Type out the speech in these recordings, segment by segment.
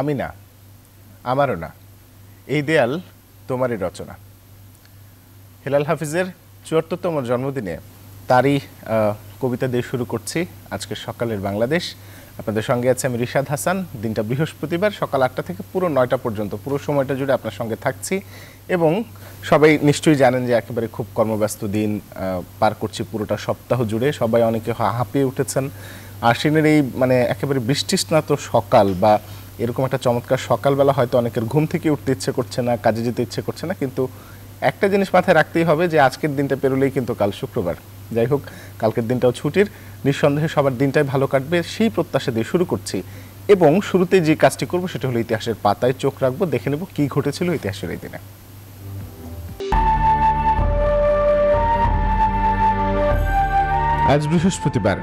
আমি না, আমারও না, এই দেয়াল তোমারই রচনা। হেলাল হাফিজের ৭৪তম জন্মদিনে তারই কবিতা দিয়ে শুরু করছি আজকের সকালের বাংলাদেশ। আপনাদের সঙ্গে আছে আমি রিশাদ হাসান। দিনটা বৃহস্পতিবার, সকাল ৮টা থেকে পুরো ৯টা পর্যন্ত পুরো সময়টা জুড়ে আপনার সঙ্গে থাকছি। এবং সবাই নিশ্চয়ই জানেন যে একেবারে খুব কর্মব্যস্ত দিন পার করছি পুরোটা সপ্তাহ জুড়ে। সবাই অনেকে হাঁপিয়ে উঠেছেন। আশ্বিনের এই একেবারে বৃষ্টিস্নাত সকাল বা এরকম একটা চমৎকার সকালবেলা হয়তো অনেকের ঘুম থেকে উঠতে ইচ্ছে করছে না, কাজে যেতে ইচ্ছে করছে না, কিন্তু একটা জিনিস মাথায় রাখতেই হবে যে আজকের দিনটা পেরোলেই কিন্তু কাল শুক্রবার। যাই হোক, কালকের দিনটাও ছুটির, নিঃসন্দেহে সবার দিনটাই ভালো কাটবে সেই প্রত্যাশা দিয়ে শুরু করছি। এবং শুরুতেই যে কাজটি করব সেটা হলো ইতিহাসের পাতায় চোখ রাখবো, দেখে নেব কি ঘটেছিল ইতিহাসের এই দিনে। আজ বৃহস্পতিবার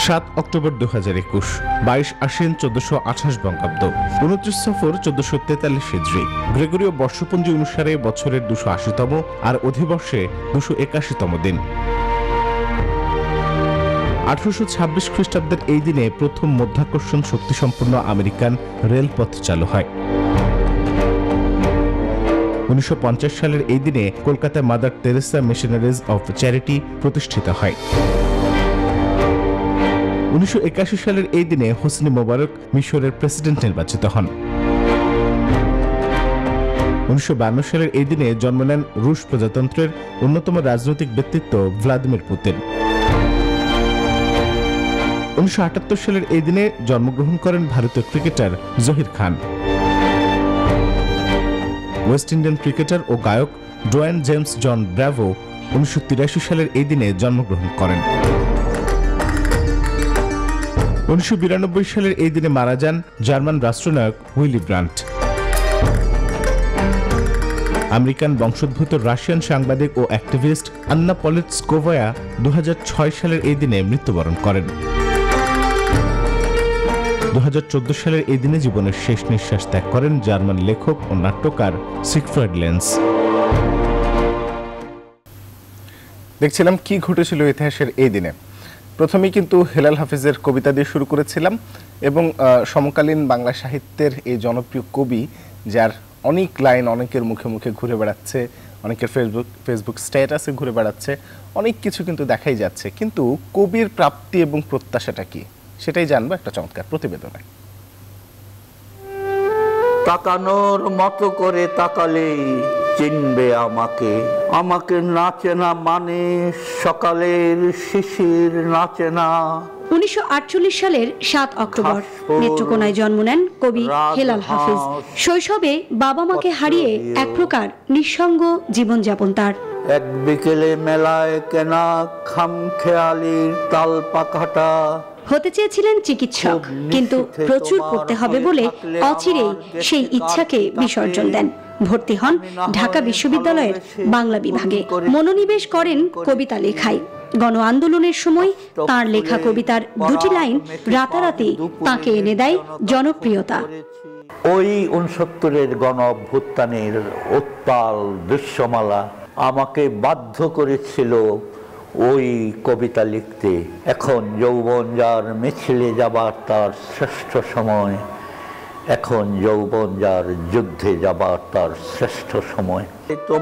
৭ অক্টোবর ২০২১, ২২ আশ্বিন ১৪২৮ বঙ্গাব্দ, ২৯ সফর ১৪৪৩ হিজরি। গ্রেগরীয় বর্ষপঞ্জি অনুসারে বছরের ২৮০তম আর অধিবর্ষে ২৮১তম দিন। ১৮২৬ খ্রিস্টাব্দের এই দিনে প্রথম মধ্যাকর্ষণ শক্তিসম্পন্ন আমেরিকান রেলপথ চালু হয়। ১৯৫০ সালের এই দিনে কলকাতায় mother Teresa missionaries of charity প্রতিষ্ঠিত হয়। ১৯৮১ সালের এই দিনে হোসনি মোবারক মিশরের প্রেসিডেন্ট নির্বাচিত হন। ১৯৫২ সালের এই দিনে জন্ম নেন রুশ প্রজাতন্ত্রের অন্যতম রাজনৈতিক ব্যক্তিত্ব ভ্লাদিমির পুতিন। ১৯৭৮ সালের এই দিনে জন্মগ্রহণ করেন ভারতীয় ক্রিকেটার জহির খান। ওয়েস্ট ইন্ডিয়ান ক্রিকেটার ও গায়ক ডোয়েন জেমস জন ব্র্যাভো ১৯৮৩ সালের এই দিনে জন্মগ্রহণ করেন। ১৯৯২ সালের এই দিনে মারা যান জার্মান রাষ্ট্রনায়ক উইলি ব্রান্ট। আমেরিকান বংশোদ্ভূত রাশিয়ান সাংবাদিক ও অ্যাক্টিভিস্ট আন্না পলিটস্কোভায়া ২০০৬ সালের এই দিনে মৃত্যুবরণ করেন। ২০১৪ সালের এই দিনে জীবনের শেষ নিঃশ্বাস ত্যাগ করেন জার্মান লেখক ও নাট্যকার সিগফ্রিড লেন্স। দেখছিলাম কি ঘটেছিল ইতিহাসের এই দিনে। প্রথমেই কিন্তু হেলাল হাফিজের কবিতা দিয়ে শুরু করেছিলাম এবং সমকালীন বাংলা সাহিত্যের এই জনপ্রিয় কবি, যার অনেক লাইন অনেকের মুখে মুখে ঘুরে বেড়াচ্ছে, অনেকের ফেসবুক স্ট্যাটাসে ঘুরে বেড়াচ্ছে, অনেক কিছু কিন্তু দেখাই যাচ্ছে। কিন্তু কবির প্রাপ্তি এবং প্রত্যাশাটা কি, সেটাই জানবো একটা চমৎকার প্রতিবেদনে। তাকানোর মতো করে তাকালে চিনবে আমাকে, আমাকে নাচে না মানে সকালের শিশির নাচে না। ১৯৪৮ সালের ৭ অক্টোবর নেত্রকোনায় জন্ম নেন কবি হেলাল হাফিজ। শৈশবে বাবা মাকে হারিয়ে এক প্রকার নিঃসঙ্গ জীবনযাপন তার। এক বিকেলে মেলায় কেনা খামখেয়ালির তাল পাখাটা। হতে চেয়েছিলেন চিকিৎসক, কিন্তু প্রচুর পড়তে হবে বলে অচিরেই সেই ইচ্ছাকে বিসর্জন দেন। ভর্তি হন ঢাকা বিশ্ববিদ্যালয়ের বাংলা বিভাগে। মনোনিবেশ করেন কবিতা লেখায়। গণ আন্দোলনের সময় তার লেখা কবিতার দুটি লাইন রাতারাতি তাকে এনে দেয় জনপ্রিয়তা। ওই ৬৯-এর গণ অভ্যুত্থানের উত্তাল দৃশ্যমালা আমাকে বাধ্য করেছিল ওই কবিতা লিখতে। এখন যৌবন যার মিছিলে যাবার তার শ্রেষ্ঠ সময়, এখন যৌবন যার যুদ্ধে যাবার তার শ্রেষ্ঠ সময়।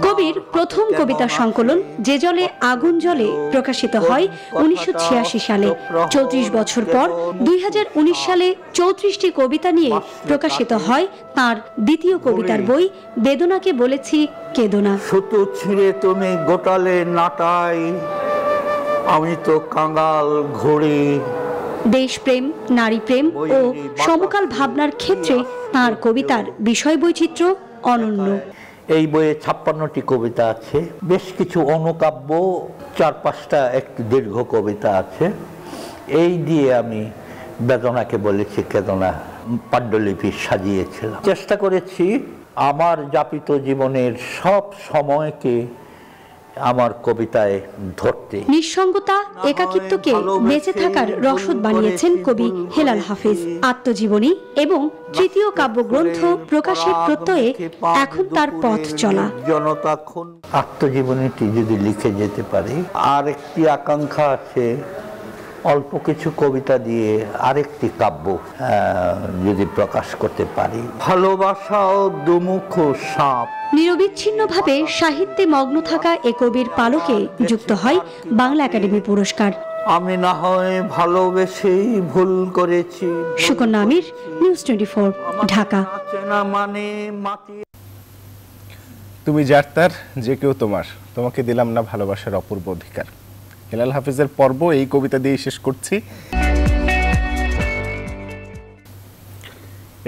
কবির প্রথম কবিতা সংকলন যে জলে আগুন জলে প্রকাশিত হয় ১৯৮৬ সালে। ৩৪ বছর পর ২০১৯ সালে ৩৪টি কবিতা নিয়ে প্রকাশিত হয় তার দ্বিতীয় কবিতার বই বেদনাকে বলেছি কেদনা। সুতো ছিঁড়ে তুমি গোটালে নাটাই, আমি তো কাঙাল ঘুরি। দেশপ্রেম, নারী প্রেম ও সমকাল ভাবনার ক্ষেত্রে তার কবিতার বিষয় বৈচিত্র্য অনন্য। এই বইয়ে ৫৬টি কবিতা আছে, বেশ কিছু অনুকাব্য, ৪-৫টা একটু দীর্ঘ কবিতা আছে। এই দিয়ে আমি বেদনাকে বলেছি কেদনা পাণ্ডুলিপি সাজিয়েছিলাম। চেষ্টা করেছি আমার যাপিত জীবনের সব সময়কে আমার কবিতায় ধরতে। নিঃসঙ্গতা, একাকিত্বকে বেঁচে থাকার রসদ বানিয়েছেন কবি হেলাল হাফিজ। আত্মজীবনী এবং তৃতীয় কাব্যগ্রন্থ প্রকাশের প্রত্যয়ে এখন তার পথ চলা। আত্মজীবনীটি যদি লিখে যেতে পারি, আর একটি আকাঙ্ক্ষা আছে অল্প কিছু কবিতা দিয়ে আরেকটি কাব্য যদি প্রকাশ করতে পারি। ভালোবাসাও দুমুখ সাপ। নিরবিচ্ছিন্নভাবে সাহিত্যে মগ্ন থাকা এ কবির পালকে যুক্ত হয় বাংলা একাডেমি পুরস্কার। আমি না হয় ভালোবেসেই ভুল করেছি। সুকন্যা আমির, নিউজ 24, ঢাকা। মানে মাটি তুমি যার তার, যে কেউ তোমার, তোমাকে দিলাম না ভালোবাসার অপূর্ব অধিকার। হেলাল হাফিজের পর্ব এই কবিতা দিয়ে শেষ করছি।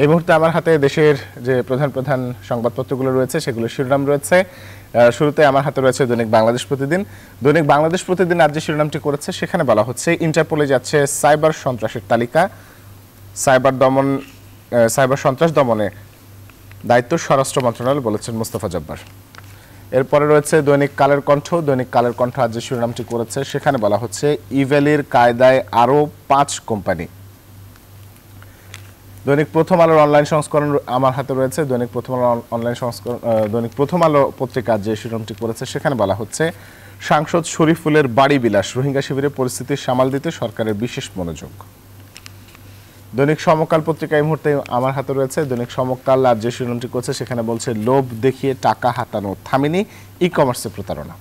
এই মুহূর্তে আমার হাতে দেশের যে প্রধান প্রধান সংবাদপত্রগুলো রয়েছে সেগুলোর শিরোনাম রয়েছে। শুরুতে আমার হাতে রয়েছে দৈনিক বাংলাদেশ প্রতিদিন। দৈনিক বাংলাদেশ প্রতিদিন আজ যে শিরোনামটি করেছে সেখানে বলা হচ্ছে ইন্টারপোলে যাচ্ছে সাইবার সন্ত্রাসের তালিকা। সাইবার সন্ত্রাস দমনে দায়িত্ব স্বরাষ্ট্র মন্ত্রণালয়, বলেছেন মোস্তফা জব্বার। এরপরে রয়েছে দৈনিক কালের কণ্ঠ। দৈনিক কালের কণ্ঠ আজ যে শিরোনামটি করেছে সেখানে বলা হচ্ছে ইভ্যালির কায়দায় আরও 5 কোম্পানি। দৈনিক প্রথম আলোর অনলাইন সংস্করণ আমার হাতে রয়েছে। দৈনিক প্রথম আলো অনলাইন সংস্করণ, দৈনিক প্রথম আলো পত্রিকা যে শিরোনামটি করেছে সেখানে বলা হচ্ছে সাংসদ শরীফুলের বাড়ি বিলাস, রোহিঙ্গা শিবিরে পরিস্থিতি সামাল দিতে সরকারের বিশেষ মনোযোগ। দৈনিক সমকাল পত্রিকা এই মুহূর্তে আমার হাতে রয়েছে। দৈনিক সমকাল আজ যে শিরোনামটি করছে সেখানে বলছে লোভ দেখিয়ে টাকা হাতানো থামেনি, ই কমার্সে প্রতারণা।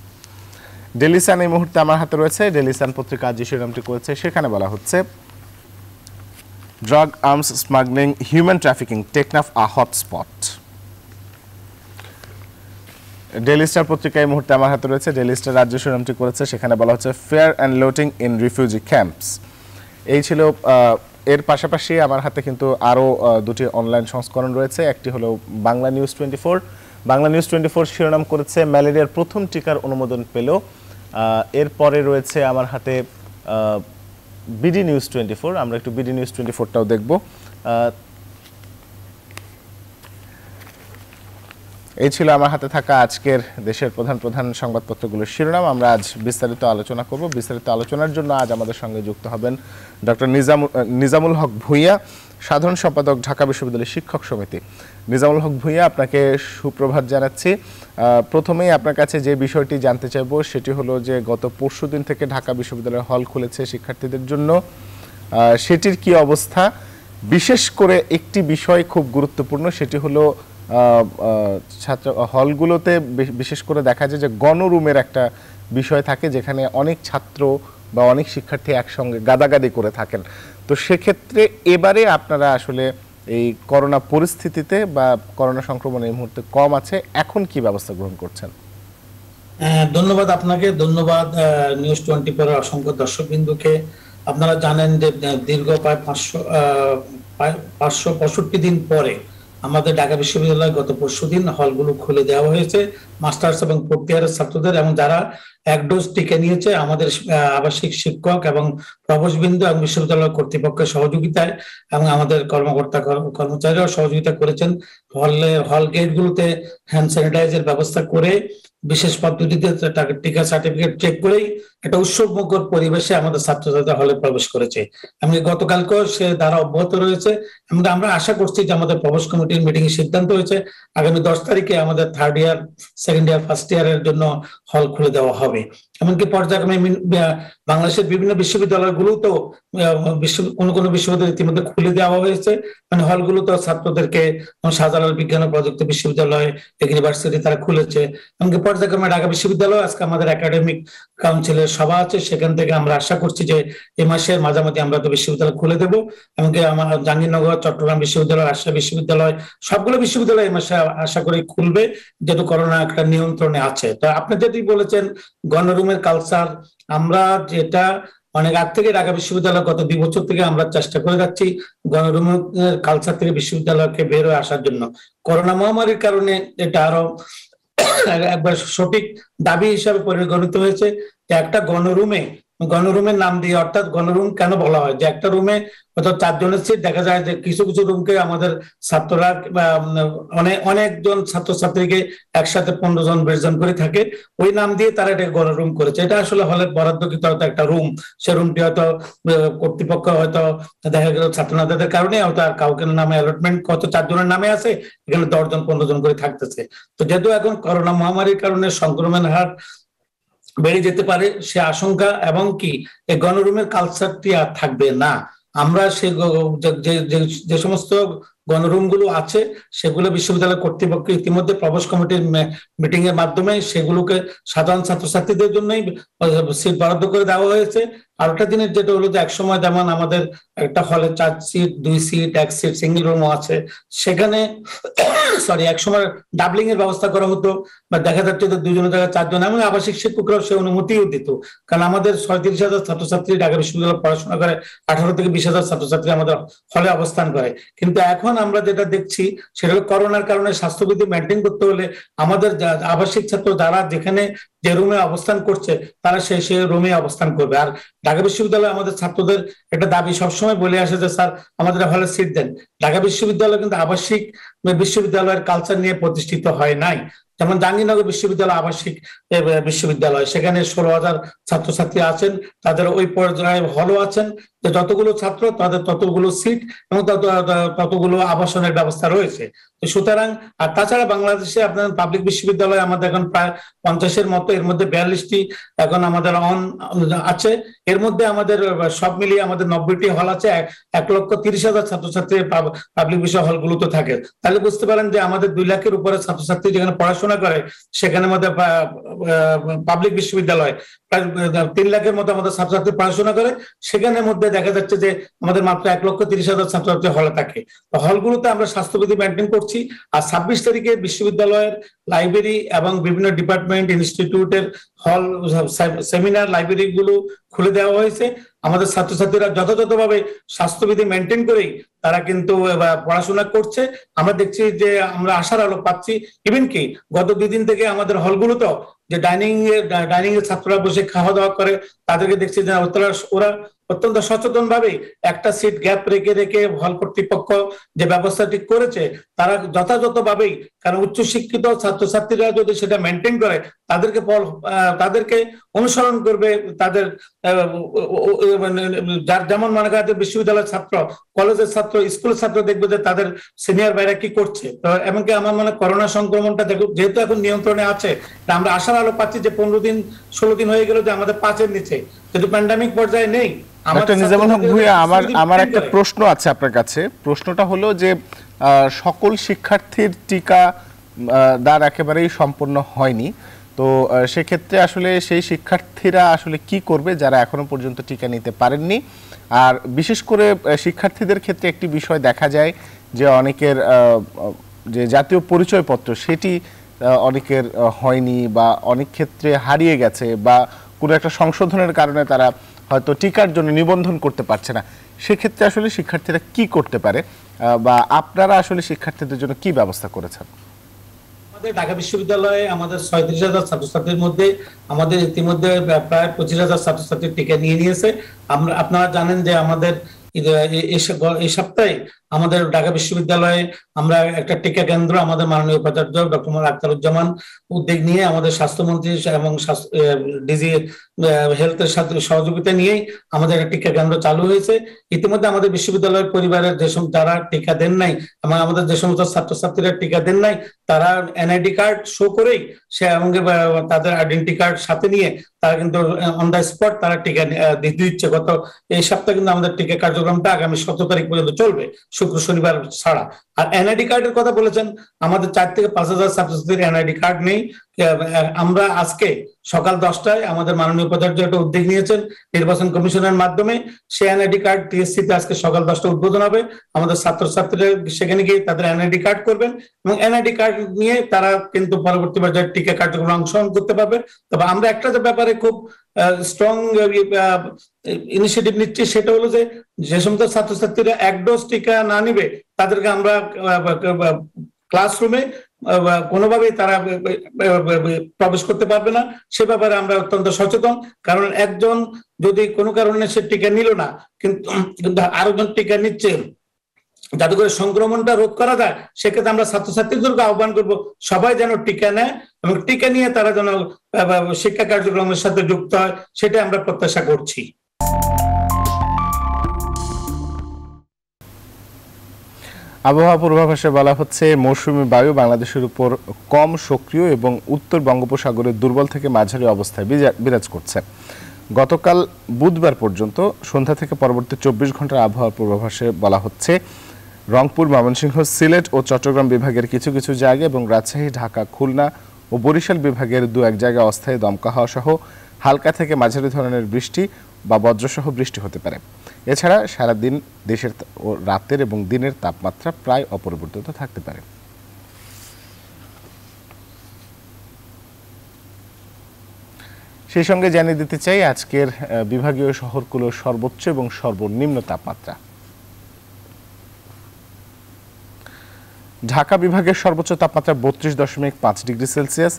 ডেইলি সান এই মুহূর্তে আমার হাতে রয়েছে। ডেইলি সান পত্রিকা আজ যে শিরোনামটি করেছে সেখানে বলা হচ্ছে drug arms smuggling, human trafficking, Teknaf a hotspot. Daily star পত্রিকা এই মুহূর্তে আমার হাতে রয়েছে। ডেইলি স্টার রাজ্য শিরোনামটি করেছে সেখানে বলা হচ্ছে fear and looting in refugee camps. এই ছিল। এর পাশাপাশি আমার হাতে কিন্তু আরও দুটি অনলাইন সংস্করণ রয়েছে। একটি হলো বাংলা নিউজ 24। বাংলা নিউজ 24 শিরোনাম করেছে ম্যালেরিয়ার প্রথম টিকার অনুমোদন পেল। এরপরে রয়েছে আমার হাতে বিডি নিউজ 24। আমরা একটু বিডি নিউজ 24টাও দেখব। এই ছিল আমার হাতে থাকা আজকের দেশের প্রধান প্রধান সংবাদপত্রগুলোর শিরোনাম। আমরা আজ বিস্তারিত আলোচনা করব। বিস্তারিত আলোচনার জন্য আজ আমাদের সঙ্গে যুক্ত হবেন ডক্টর নিজামুল হক ভূঁইয়া, সাধারণ সম্পাদক, ঢাকা বিশ্ববিদ্যালয় শিক্ষক সমিতি। নিজামুল হক ভূঁইয়া, আপনাকে সুপ্রভাত জানাচ্ছি। প্রথমেই আপনার কাছে যে বিষয়টি জানতে চাইব সেটি হলো যে গত পরশুদিন থেকে ঢাকা বিশ্ববিদ্যালয়ের হল খুলেছে শিক্ষার্থীদের জন্য, সেটির কি অবস্থা? বিশেষ করে একটি বিষয় খুব গুরুত্বপূর্ণ, সেটি হলো ছাত্র হলগুলোতে বিশেষ করে দেখা যায় যে গণরুমের একটা বিষয় থাকে, যেখানে অনেক ছাত্র বা অনেক শিক্ষার্থী একসঙ্গে গাদাগাদি করে থাকেন। তো সেক্ষেত্রে এবারে আপনারা আসলে এই করোনা পরিস্থিতিতে বা করোনা সংক্রমণ এই মুহূর্তে কম আছে, এখন কি ব্যবস্থা গ্রহণ করছেন? ধন্যবাদ আপনাকে, ধন্যবাদ নিউজ 24 এর অসংখ্য দর্শকবৃন্দুকে। আপনারা জানেন যে দীর্ঘ প্রায় 565 দিন পরে আমাদের ঢাকা বিশ্ববিদ্যালয়ে গত পরশুদিন হলগুলো খুলে দেওয়া হয়েছে মাস্টার্স এবং ফোর্থ ইয়ারের ছাত্রদের, এবং যারা 1 ডোজ টিকা নিয়েছে আমাদের আবাসিক শিক্ষক এবং প্রভোস্টবৃন্দ এবং বিশ্ববিদ্যালয় কর্তৃপক্ষের সহযোগিতায় এবং আমাদের কর্মকর্তা কর্মচারীরাও সহযোগিতা করেছেন। হল গেটগুলোতে হ্যান্ড স্যানিটাইজার ব্যবস্থা করে বিশেষ পদ্ধতিতে টিকা সার্টিফিকেট চেক করেই একটা উৎসবমুখর পরিবেশে আমাদের ছাত্রছাত্রীরা হলে প্রবেশ করেছে। এমনি গতকালকেও সে ধারা অব্যাহত রয়েছে। আমরা আশা করছি যে আমাদের প্রবেশ কমিটির মিটিং এ সিদ্ধান্ত হয়েছে আগামী 10 তারিখে আমাদের third year, second year, first ইয়ারের জন্য হল খুলে দেওয়া হবে। এমনকি পর্যায়ক্রমে বাংলাদেশের বিভিন্ন বিশ্ববিদ্যালয়গুলোতেও কোনো বিশ্ববিদ্যালয় ইতিমধ্যে খুলে দেওয়া হয়েছে। মানে হলগুলোতেও ছাত্রদেরকে শাহজালাল বিজ্ঞান ও প্রযুক্তি বিশ্ববিদ্যালয়, ইউনিভার্সিটি তারা খুলেছে। এমনকি পর্যায়ক্রমে ঢাকা বিশ্ববিদ্যালয় আজকে আমাদের একাডেমিক কাউন্সিলের সভা আছে, সেখান থেকে আমরা আশা করছি যে এই মাসের মাঝামাঝি আমরা তো বিশ্ববিদ্যালয় খুলে দেবো। এমনকি আমার জাহাঙ্গীরনগর, চট্টগ্রাম বিশ্ববিদ্যালয়, রাজশাহী বিশ্ববিদ্যালয়, সবগুলো বিশ্ববিদ্যালয় এই মাসে আশা করি খুলবে, যেহেতু করোনা একটা নিয়ন্ত্রণে আছে। তো আপনি যেটি বলেছেন গণরুমের কালচার, আমরা যেটা অনেক আগ থেকে ঢাকা বিশ্ববিদ্যালয় গত 2 বছর থেকে আমরা চেষ্টা করে যাচ্ছি গণরুমের কালচার থেকে বিশ্ববিদ্যালয়কে বের হয়ে আসার জন্য। করোনা মহামারীর কারণে এটা আরো একবার সঠিক দাবি হিসাবে পরিগণিত হয়েছে যে একটা গণরুমের নাম দিয়ে, অর্থাৎ গণরুম কেন বলা হয়, যে একটা রুমে হয়তো 4 জনের সিট, দেখা যায় যে কিছু কিছু রুমকে আমাদের ছাত্ররা অনেকজন ছাত্রছাত্রীকে একসাথে 15 জন 20 জন করে থাকে, ওই নাম দিয়ে তারা এটা গণরুম করেছে। এটা আসলে হলের বরাদ্দকৃত হয়তো একটা রুম, সে রুমটি হয়তো কর্তৃপক্ষ হয়তো দেখা গেল ছাত্রছাত্রীদের কারণে হয়তো আর কাউকে নামে অ্যালটমেন্ট কত 4 জনের নামে আছে, এখানে 10 জন 15 জন করে থাকতেছে। তো যেহেতু এখন করোনা মহামারীর কারণে সংক্রমণের হার বেড়ে যেতে পারে সে আশঙ্কা, এবং কি এই গণরুমের কালচারটি আর থাকবে না। আমরা যে সমস্ত গণরুম গুলো আছে সেগুলো বিশ্ববিদ্যালয় কর্তৃপক্ষ ইতিমধ্যে প্রবেশ কমিটির মিটিং এর মাধ্যমে সেগুলোকে সাধারণ ছাত্রছাত্রীদের জন্যই সিট বরাদ্দ করে দেওয়া হয়েছে। আর একটা জিনিস যেটা হলো যে একসময় যেমন আমাদের একটা হলে 4 সিট 2 সিট 1 সিট সিঙ্গেল রুমও আছে, সেখানে একসময় ডাবলিং এর ব্যবস্থা করা হতো, বা দেখা যাচ্ছে যে 2 জনের জায়গায় 4 জন, এমন আবাসিক শিক্ষকরাও সে অনুমতিও দিত। কারণ আমাদের 37,000 ছাত্রছাত্রী ঢাকা বিশ্ববিদ্যালয়ে পড়াশোনা করে, 18 থেকে 20,000 ছাত্রছাত্রী আমাদের হলে অবস্থান করে। কিন্তু এখন আমরা যেটা দেখছি সেটা হলো করোনার কারণে স্বাস্থ্যবিধি মেনটেন করতে হলে আমাদের আবাসিক ছাত্র যারা যেখানে যে রুমে অবস্থান করছে তারা সেই রুমে অবস্থান করবে। আর ঢাকা বিশ্ববিদ্যালয়ে আমাদের ছাত্রদের একটা দাবি সবসময় বলে আসে যে স্যার আমাদের হলে সিট দেন। ঢাকা বিশ্ববিদ্যালয় কিন্তু আবাসিক বিশ্ববিদ্যালয়ের কালচার নিয়ে প্রতিষ্ঠিত হয় নাই। যেমন জাহাঙ্গীরনগর বিশ্ববিদ্যালয় আবাসিক বিশ্ববিদ্যালয়, সেখানে 16,000 ছাত্রছাত্রী আছেন, তাদের ওই পর্যায়ে হলও আছেন, যে যতগুলো ছাত্র তাদের ততগুলো সিট এবং ততগুলো আবাসনের ব্যবস্থা রয়েছে। তো সুতরাং আর তাছাড়া বাংলাদেশে আপনার পাবলিক বিশ্ববিদ্যালয় আমাদের এখন প্রায় 50-এর মতো, এর মধ্যে 42টি এখন আমাদের আছে। এর মধ্যে আমাদের সব মিলিয়ে আমাদের 90টি হল আছে, 1,30,000 ছাত্রছাত্রী পাবলিক বিষয় হলগুলোতে থাকে। তাহলে বুঝতে পারেন যে আমাদের 2 লাখের উপরে ছাত্রছাত্রী যেখানে পড়াশোনা করে, সেখানে আমাদের পাবলিক বিশ্ববিদ্যালয় প্রায় 3 লাখের মতো আমাদের ছাত্রছাত্রী পড়াশোনা করে, সেখানের মধ্যে দেখা যাচ্ছে যে আমাদের মাত্র 1,30,000 ছাত্রছাত্রী হলে থাকে। তো হলগুলোতে আমরা স্বাস্থ্যবিধি মেনটেন করছি। আর 26 তারিখে বিশ্ববিদ্যালয়ের লাইব্রেরি এবং বিভিন্ন ডিপার্টমেন্ট ইনস্টিটিউটের হল, সেমিনার, লাইব্রেরি গুলো খুলে দেওয়া হয়েছে। আমাদের ছাত্রছাত্রীরা যথাযথভাবে স্বাস্থ্যবিধি মেনটেন করেই তারা কিন্তু পড়াশোনা করছে। আমরা দেখছি যে আমরা আশার আলো পাচ্ছি। ইভেন কি গত 2 দিন থেকে আমাদের হলগুলোতেও যে ডাইনিং এর ছাত্ররা বসে খাওয়া দাওয়া করে, তাদেরকে দেখছি যে ওরা অত্যন্ত সচেতন ভাবে একটা সিট গ্যাপ রেখে রেখে হল কর্তৃপক্ষ যে ব্যবস্থাটি করেছে তারা যথাযথভাবেই, কারণ উচ্চশিক্ষিত ছাত্রছাত্রীরা যদি সেটা মেনটেন করে তাদেরকে অনুসরণ করবে। তাদের যার যেমন মনে করেন বিশ্ববিদ্যালয়ের ছাত্র, কলেজের ছাত্র, স্কুলের ছাত্র দেখবে যে তাদের সিনিয়র ভাইরা কি করছে। তো এমনকি আমার মনে করোনা সংক্রমণটা যেহেতু এখন নিয়ন্ত্রণে আছে, আমরা আশার আলো পাচ্ছি যে 15-16 দিন হয়ে গেল যে আমাদের 5-এর নিচে, যেহেতু প্যান্ডামিক পর্যায়ে নেই। ডক্টর নিজামুল হক ভূঁইয়া, আমার একটা প্রশ্ন আছে আপনার কাছে। প্রশ্নটা হলো যে সকল শিক্ষার্থীর টিকা দান একেবারেই সম্পূর্ণ হয়নি, তো সেক্ষেত্রে আসলে সেই শিক্ষার্থীরা আসলে কি করবে যারা এখনো পর্যন্ত টিকা নিতে পারেননি? আর বিশেষ করে শিক্ষার্থীদের ক্ষেত্রে একটি বিষয় দেখা যায় যে অনেকের যে জাতীয় পরিচয়পত্র সেটি অনেকের হয়নি, বা অনেক ক্ষেত্রে হারিয়ে গেছে, বা কোনো একটা সংশোধনের কারণে তারা হয়তো টিকার জন্য নিবন্ধন করতে পারছে না। সেক্ষেত্রে আসলে শিক্ষার্থীরা কি করতে পারে, বা আপনারা আসলে শিক্ষার্থীদের জন্য কি ব্যবস্থা করেছেন? আমাদের ঢাকা বিশ্ববিদ্যালয়ে আমাদের 37,000 ছাত্রছাত্রীর মধ্যে আমাদের ইতিমধ্যে প্রায় 25,000 ছাত্রছাত্রী টিকা নিয়েছে। আপনারা জানেন যে আমাদের এই সপ্তাহে আমাদের ঢাকা বিশ্ববিদ্যালয়ে আমরা একটা টিকা কেন্দ্র, আমাদের মাননীয় উপাচার্য ডক্টর মোহাম্মদ আখতারুজ্জামান উদ্যোগ নিয়ে, আমাদের স্বাস্থ্যমন্ত্রী এবং ডিজি হেলথের সাথে সহযোগিতা নিয়েই আমাদের একটা টিকা কেন্দ্র চালু হয়েছে। ইতিমধ্যে আমাদের বিশ্ববিদ্যালয়ের পরিবারের যারা টিকা দেন নাই এবং আমাদের যে সমস্ত ছাত্রছাত্রীরা টিকা দেন নাই, তারা এনআইডি কার্ড শো করেই এবং তাদের আইডেন্টি কার্ড সাথে নিয়ে তারা কিন্তু অন দ্য স্পট তারা টিকা দিচ্ছে। গত এই সপ্তাহে কিন্তু আমাদের টিকা কার্যক্রমটা আগামী 17 তারিখ পর্যন্ত চলবে, শুক্র শনিবার ছাড়া। আর এনআইডি কার্ডের কথা বলেছেন, আমাদের 4 থেকে 5,000 ছাত্রছাত্রীর এনআইডি কার্ড নেই। আমরা আজকে সকাল 10টায় আমাদের মাননীয় উপাচার্য একটা উদ্যোগ নিয়েছেন নির্বাচন কমিশনের মাধ্যমে, সেই এনআইডি কার্ড টিএসসি তে আজকে সকাল 10টায় উদ্বোধন হবে। আমাদের ছাত্রছাত্রীরা সেখানে গিয়ে তাদের এনআইডি কার্ড করবেন এবং এনআইডি কার্ড নিয়ে তারা কিন্তু পরবর্তী পর্যায়ে টিকা কার্যক্রমে অংশগ্রহণ করতে পারবে। তবে আমরা একটা ব্যাপারে খুব স্ট্রং ইনিশিয়েটিভ নিচ্ছি, সেটা হলো যে সমস্ত ছাত্রছাত্রীরা 1 ডোজ টিকা না নিবে তাদেরকে আমরা ক্লাসরুমে কোনোভাবেই তারা প্রবেশ করতে পারবে না। সে ব্যাপারে আমরা অত্যন্ত সচেতন, কারণ একজন যদি কোনো কারণে সে টিকা নিল না কিন্তু আরেকজন টিকা নিচ্ছে, যাতে করে সংক্রমণটা রোধ করা যায়, সেক্ষেত্রে আমরা ছাত্রছাত্রীদেরকে আহ্বান করব সবাই যেন টিকা নেয় এবং টিকা নিয়ে তারা যেন শিক্ষা কার্যক্রমের সাথে যুক্ত হয়, সেটা আমরা প্রত্যাশা করছি। আবহাওয়া পূর্বাভাসে বলা হচ্ছে মৌসুমী বায়ু বাংলাদেশের উপর কম সক্রিয় এবং উত্তর বঙ্গোপসাগরে দুর্বল থেকে মাঝারি অবস্থায় বিরাজ করছে। গতকাল বুধবার পর্যন্ত সন্ধ্যা থেকে পরবর্তী 24 ঘন্টার আবহাওয়া পূর্বাভাসে বলা হচ্ছে রংপুর, ময়মনসিংহ, সিলেট ও চট্টগ্রাম বিভাগের কিছু কিছু জায়গা এবং রাজশাহী, ঢাকা, খুলনা ও বরিশাল বিভাগের 2-1 জায়গায় অস্থায়ী দমকা হাওয়া সহ হালকা থেকে মাঝারি ধরনের বৃষ্টি বা বজ্রসহ বৃষ্টি হতে পারে। এছাড়া সারাদিন দেশের রাতের এবং দিনের তাপমাত্রা প্রায় অপরিবর্তিত থাকতে পারে। সেই সঙ্গে জানিয়ে দিতে চাই আজকের বিভাগীয় শহরগুলোর সর্বোচ্চ এবং সর্বনিম্ন তাপমাত্রা। ঢাকা বিভাগের সর্বোচ্চ তাপমাত্রা 32.5 ডিগ্রি সেলসিয়াস,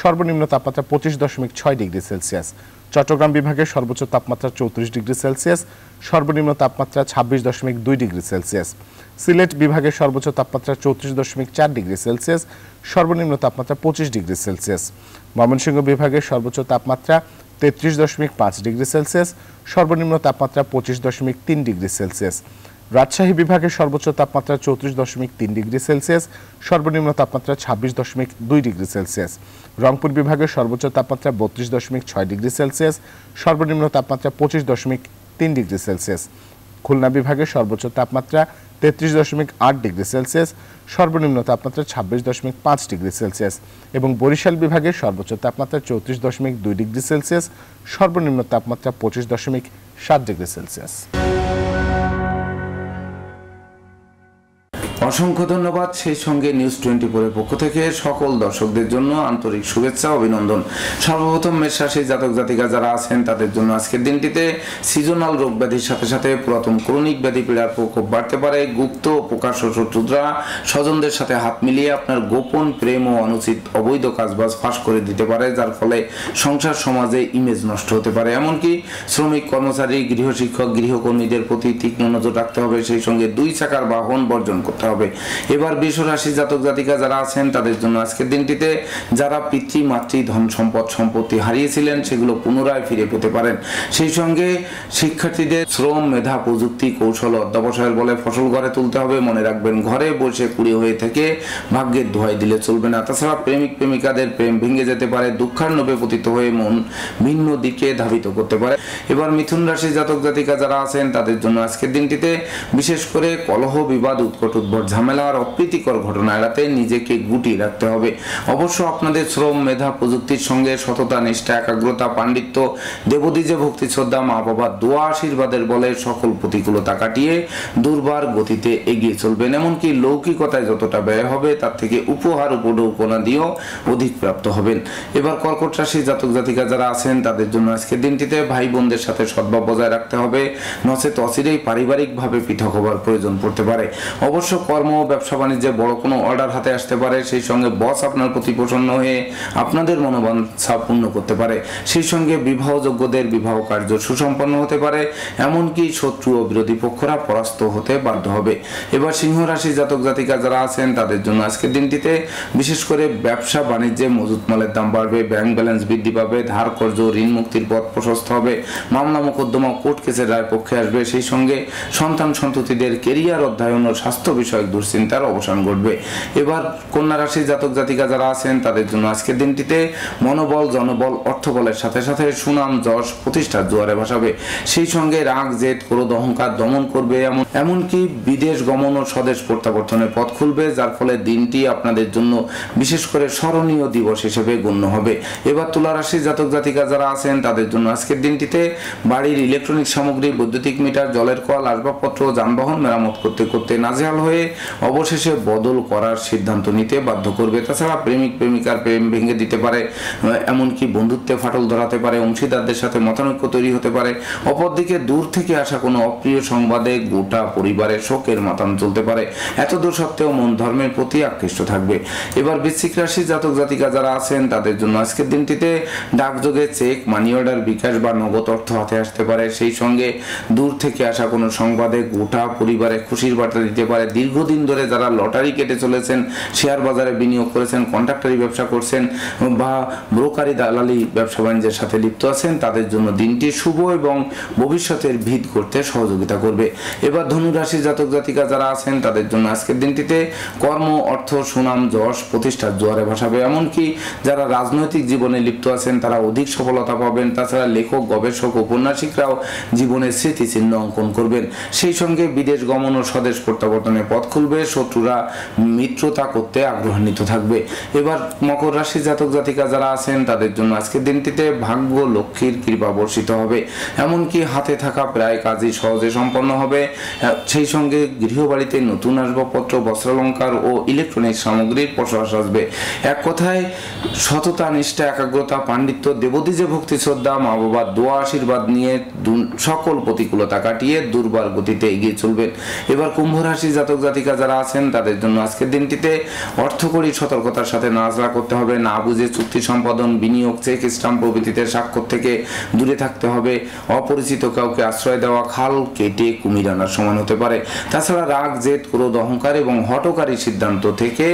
সর্বনিম্ন তাপমাত্রা 25.6 ডিগ্রি সেলসিয়াস। চট্টগ্রাম বিভাগের সর্বোচ্চ তাপমাত্রা 34 ডিগ্রি সেলসিয়াস, সর্বনিম্ন তাপমাত্রা 26.2 ডিগ্রি সেলসিয়াস। সিলেট বিভাগের সর্বোচ্চ তাপমাত্রা 34.4 ডিগ্রি সেলসিয়াস, সর্বনিম্ন তাপমাত্রা 25 ডিগ্রি সেলসিয়াস। ময়মনসিংহ বিভাগের সর্বোচ্চ তাপমাত্রা 33.5 ডিগ্রি সেলসিয়াস, সর্বনিম্ন তাপমাত্রা 25.3 ডিগ্রি সেলসিয়াস। রাজশাহী বিভাগের সর্বোচ্চ তাপমাত্রা 34.3 ডিগ্রি সেলসিয়াস, সর্বনিম্ন তাপমাত্রা 26.2 ডিগ্রি সেলসিয়াস। রংপুর বিভাগের সর্বোচ্চ তাপমাত্রা 32.6 ডিগ্রি সেলসিয়াস, সর্বনিম্ন তাপমাত্রা 25.3 ডিগ্রি সেলসিয়াস। খুলনা বিভাগের সর্বোচ্চ তাপমাত্রা 33.8 ডিগ্রি সেলসিয়াস, সর্বনিম্ন তাপমাত্রা 26.5 ডিগ্রি সেলসিয়াস এবং বরিশাল বিভাগের সর্বোচ্চ তাপমাত্রা 34.2 ডিগ্রি সেলসিয়াস, সর্বনিম্ন তাপমাত্রা 25.7 ডিগ্রি সেলসিয়াস। অসংখ্য ধন্যবাদ। সেই সঙ্গে নিউজ 24 পক্ষ থেকে সকল দর্শকদের জন্য আন্তরিক শুভেচ্ছা, অভিনন্দন। সর্বপ্রথম মেষ রাশির জাতক জাতিকা যারা আছেন তাদের জন্য আজকের দিনটিতে সিজনাল রোগ ব্যাধির সাথে সাথে পুরাতন ক্রনিক ব্যাধি পীড়ার প্রকোপ বাড়তে পারে। গুপ্ত প্রকাশ্য শত্রুরা স্বজনদের সাথে হাত মিলিয়ে আপনার গোপন প্রেম ও অনুচিত অবৈধ কাজবাজ ফাঁস করে দিতে পারে, যার ফলে সংসার সমাজে ইমেজ নষ্ট হতে পারে। এমনকি শ্রমিক, কর্মচারী, গৃহশিক্ষক, গৃহকর্মীদের প্রতি তীক্ষ্ণ নজর রাখতে হবে। সেই সঙ্গে 2 চাকার বাহন বর্জন করতে হবে। এবার বৃষ রাশি জাতক জাতিকা যারা আছেন তাদের জন্য আজকের দিনটিতে যারা পিতৃ মাতৃ ধন সম্পদ সম্পত্তি হারিয়েছিলেন সেগুলো পুনরায় ফিরে পেতে পারেন। সেই সঙ্গে শিক্ষার্থীদের শ্রম, মেধা, প্রযুক্তি, কৌশল অধ্যবসায়ের বলে ফসল ঘরে তুলতে হবে। মনে রাখবেন ঘরে বসে কুড়ি হয়ে থেকে ভাগ্যের দোহাই দিলে চলবে না। তাছাড়া প্রেমিক প্রেমিকাদের প্রেম ভেঙে যেতে পারে, দুঃখার্ণবে পতিত হয়ে মন ভিন্ন দিকে ধাবিত করতে পারে। এবার মিথুন রাশি জাতক জাতিকা যারা আছেন তাদের জন্য আজকের দিনটিতে বিশেষ করে কলহ, বিবাদ, উৎকট উদ্ভট ঝামেলা আর অপ্রীতিকর ঘটনা এড়াতে নিজেকে গুটিয়ে রাখতে হবে। অবশ্য আপনাদের শ্রম, মেধা, প্রযুক্তির সঙ্গে সততা, নিষ্ঠা, একাগ্রতা, পাণ্ডিত্য, দেবদ্বীজে ভক্তি, শ্রদ্ধা, মা বাবার দোয়া আশীর্বাদের বলে সকল প্রতিকূলতা কাটিয়ে দুর্বার গতিতে এগিয়ে চলবেন। এমনকি লৌকিকতায় যতটা ব্যয় হবে তার থেকে উপহার উপঢৌকনা দিয়েও অধিক প্রাপ্ত হবেন। এবার কর্কট রাশি জাতক জাতিকা যারা আছেন তাদের জন্য আজকের দিনটিতে ভাই বোনদের সাথে সদ্ভাব বজায় রাখতে হবে, নচেত অচিরেই পারিবারিকভাবে পৃথক হবার প্রয়োজন পড়তে পারে। অবশ্য কর্ম, ব্যবসা বাণিজ্যে বড় কোনো অর্ডার হাতে আসতে পারে। সেই সঙ্গে বস আপনার প্রতি প্রসন্ন হয়ে আপনাদের মনোবাঞ্ছা পূর্ণ করতে পারে। সেই সঙ্গে বিবাহযোগ্যদের বিবাহ কার্য সুসম্পন্ন হতে পারে। এমনকি শত্রু ও বিরোধী পক্ষরা পরাস্ত হতে বাধ্য হবে। এবার সিংহ রাশি জাতক জাতিকা যারা আছেন তাদের জন্য আজকের দিনটিতে বিশেষ করে ব্যবসা বাণিজ্যে মজুত মালের দাম বাড়বে, ব্যাংক ব্যালেন্স বৃদ্ধি পাবে, ধার কর্জ, ঋণ মুক্তির পথ প্রশস্ত হবে, মামলা মোকদ্দমা কোর্ট কেসের রায় পক্ষে আসবে। সেই সঙ্গে সন্তান সন্ততিদের কেরিয়ার অধ্যয়ন ও স্বাস্থ্য বিষয়ক দুশ্চিন্তার অবসান ঘটবে। এবার কন্যা রাশি জাতক জাতিকা যারা আছেন তাদের জন্য আজকের দিনটিতে মনোবল, জনবল, অর্থবলের সাথে সাথে সুনাম, যশ, প্রতিষ্ঠার জোয়ারে ভাসাবে। সেই সঙ্গে রাগ, জেদ, ক্রোধ, অহংকার দমন করবে। এমনকি বিদেশ গমন ও স্বদেশ প্রত্যাবর্তনের পথ খুলবে, যার ফলে দিনটি আপনাদের জন্য বিশেষ করে স্মরণীয় দিবস হিসেবে গণ্য হবে। এবার তুলা রাশি জাতক জাতিকা যারা আছেন তাদের জন্য আজকের দিনটিতে বাড়ির ইলেকট্রনিক সামগ্রী, বৈদ্যুতিক মিটার, জলের কল, আসবাবপত্র, যানবাহন মেরামত করতে করতে নাজেহাল হয়ে অবশেষে বদল করার সিদ্ধান্ত নিতে বাধ্য করবে। তাছাড়া প্রেমিক প্রেমিকার প্রেম ভেঙে দিতে পারে, এমনকি বন্ধুত্বে ফাটল ধরাতে পারে, অংশীদারদের সাথে মতানৈক্য তৈরি হতে পারে। অপরদিকে দূর থেকে আসা কোনো অপ্রিয় সংবাদে গোটা পরিবারের শোকের মাতান চলতে পারে। এতদূর সত্ত্বেও মন ধর্মের প্রতি আকৃষ্ট থাকবে। এবার বৃশ্চিক রাশি জাতক জাতিকা যারা আছেন তাদের জন্য আজকের দিনটিতে ডাকযোগে চেক, মানি অর্ডার, বিকাশ বা নগদ অর্থ হাতে আসতে পারে। সেই সঙ্গে দূর থেকে আসা কোনো সংবাদে গোটা পরিবারে খুশির বার্তা দিতে পারে। দীর্ঘ দীর্ঘদিন ধরে যারা লটারি কেটে চলেছেন, শেয়ার বাজারে বিনিয়োগ করেছেন, কন্ট্রাক্টরি ব্যবসা করছেন বা ব্রোকারি দালালি ব্যবসা বাণিজ্যের সাথে লিপ্ত আছেন, তাদের জন্য দিনটি শুভ এবং ভবিষ্যতের ভিত করতে সহযোগিতা করবে। এবার ধনু রাশি জাতক জাতিকা যারা আছেন তাদের জন্য আজকের দিনটিতে কর্ম, অর্থ, সুনাম, যশ, প্রতিষ্ঠার জোয়ারে ভাসাবে। এমনকি যারা রাজনৈতিক জীবনে লিপ্ত আছেন তারা অধিক সফলতা পাবেন। তাছাড়া লেখক, গবেষক, ঔপন্যাসিকরাও জীবনের স্মৃতিচিহ্ন অঙ্কন করবেন। সেই সঙ্গে বিদেশ গমন ও স্বদেশ প্রত্যাবর্তনে পথ খুলবে। শত্রুরা মিত্রতা করতে আগ্রহান্বিত থাকবে। এবার মকর রাশি জাতক জাতিকা যারা আছেন তাদের জন্য আজকের দিনটিতে ভাগ্য লক্ষ্মীর কৃপা বর্ষিত হবে। এমনকি হাতে থাকা প্রায় কাজই সহজে সম্পন্ন হবে। সেই সঙ্গে গৃহবাড়িতে নতুন আসবাবপত্র, বস্ত্রালঙ্কার ও ইলেকট্রনিক সামগ্রীর প্রশ্বাস আসবে। এক কথায় সততা, নিষ্ঠা, একাগ্রতা, পাণ্ডিত্য, দেবদীজে ভক্তি, শ্রদ্ধা, মা বাবার দোয়া আশীর্বাদ নিয়ে সকল প্রতিকূলতা কাটিয়ে দুর্বার গতিতে এগিয়ে চলবেন। এবার কুম্ভ রাশি জাতক জাতিকা যারা আছেন তাদের জন্য আজকের দিনটিতে অর্থকরী সতর্কতার সাথে নাড়াচাড়া করতে হবে। না বুঝে চুক্তি সম্পাদন, বিনিয়োগ, চেক স্টাম্প প্রভৃতিতে স্বাক্ষর থেকে দূরে থাকতে হবে। অপরিচিত কাউকে আশ্রয় দেওয়া খাল কেটে কুমির আনার সমান হতে পারে। তাছাড়া রাগ, জেদ, ক্রোধ, অহংকার এবং হঠকারী সিদ্ধান্ত থেকে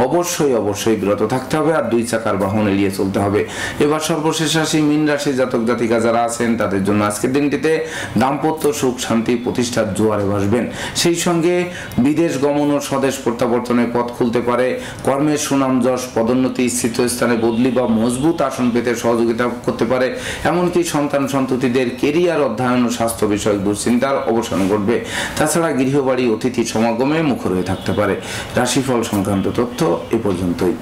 অবশ্যই বিরত থাকতে হবে আর দুই চাকার বাহন এড়িয়ে চলতে হবে। এবার সর্বশেষ রাশি মীন রাশি জাতক জাতিকা যারা আছেন তাদের জন্য আজকের দিনটিতে দাম্পত্য সুখ, শান্তি, প্রতিষ্ঠার জোয়ারে ভাসবেন। সেই সঙ্গে বিদেশ গমন ও স্বদেশ প্রত্যাবর্তনের পথ খুলতে পারে। কর্মের সুনাম, যশ, পদোন্নতি, স্থিত স্থানে বদলি বা মজবুত আসন পেতে সহযোগিতা করতে পারে। এমনকি সন্তান সন্ততিদের কেরিয়ার, অধ্যয়ন ও স্বাস্থ্য বিষয়ক দুশ্চিন্তার অবসান ঘটবে। তাছাড়া গৃহবাড়ি অতিথি সমাগমে মুখর হয়ে থাকতে পারে। রাশিফল সংক্রান্ত তথ্য এ পর্যন্তই।